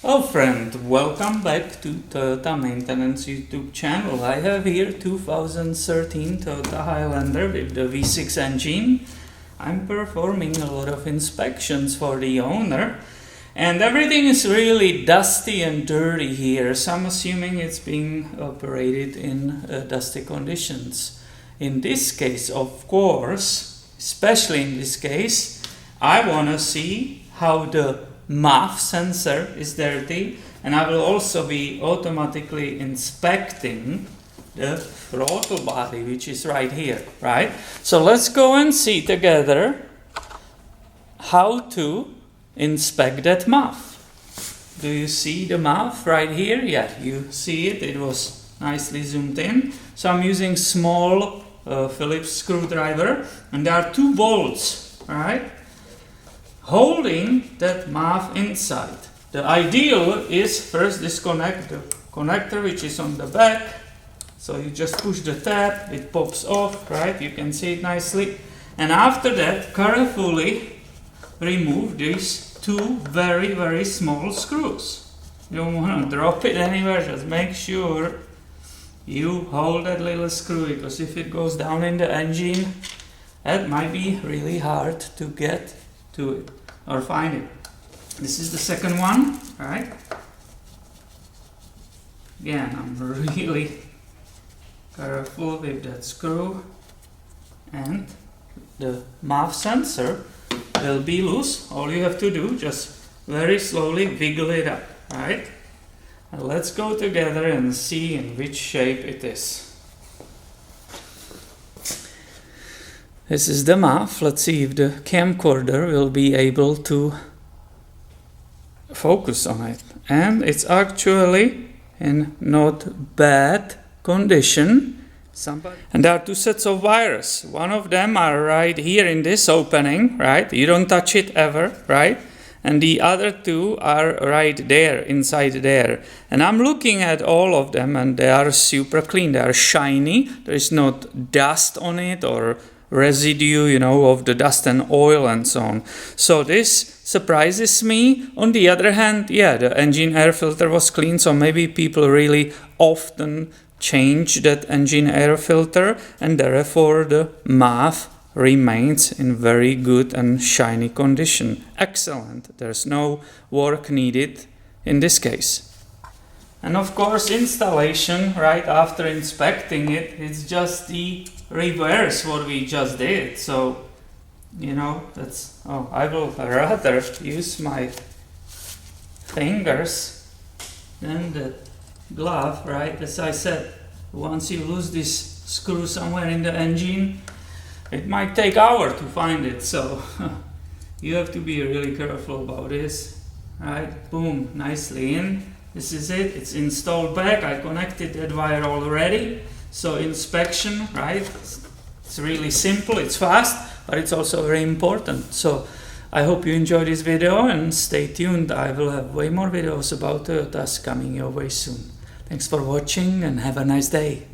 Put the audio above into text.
Oh friend, welcome back to Toyota Maintenance YouTube channel. I have here 2013 Toyota Highlander with the V6 engine. I'm performing a lot of inspections for the owner and everything is really dusty and dirty here, so I'm assuming it's being operated in dusty conditions. In this case, of course, especially in this case, I want to see how the MAF sensor is dirty, and I will also be automatically inspecting the throttle body, which is right here, right? So let's go and see together how to inspect that MAF. Do you see the MAF right here? Yeah, you see it. It was nicely zoomed in. So I'm using small Phillips screwdriver, and there are two bolts, right, holding that MAF inside. The ideal is first disconnect the connector, which is on the back. So you just push the tab, it pops off, right? You can see it nicely. And after that, carefully remove these two very, very small screws. You don't want to drop it anywhere, just make sure you hold that little screw, because if it goes down in the engine, that might be really hard to get to it or find it. This is the second one, right? Again, I'm really careful with that screw, and the MAF sensor will be loose. All you have to do, just very slowly wiggle it up, right? And let's go together and see in which shape it is. This is the MAF. Let's see if the camcorder will be able to focus on it. And it's actually in not bad condition. And there are two sets of wires. One of them are right here in this opening, right? You don't touch it ever, right? And the other two are right there, inside there. And I'm looking at all of them and they are super clean. They are shiny. There is not dust on it or residue, you know, of the dust and oil and so on. So this surprises me. On the other hand, yeah, the engine air filter was clean, so maybe people really often change that engine air filter, and therefore the MAF remains in very good and shiny condition. Excellent. There's no work needed in this case. And of course, installation right after inspecting it, it's just the reverse what we just did. So, you know, that's, oh, I will rather use my fingers than the glove, right? As I said, once you lose this screw somewhere in the engine, it might take hours to find it. So you have to be really careful about this, right? Boom, nicely in. This is it, it's installed back. I connected that wire already. So inspection, right? It's really simple, it's fast, but it's also very important. So I hope you enjoyed this video and stay tuned. I will have way more videos about Toyotas coming your way soon. Thanks for watching and have a nice day.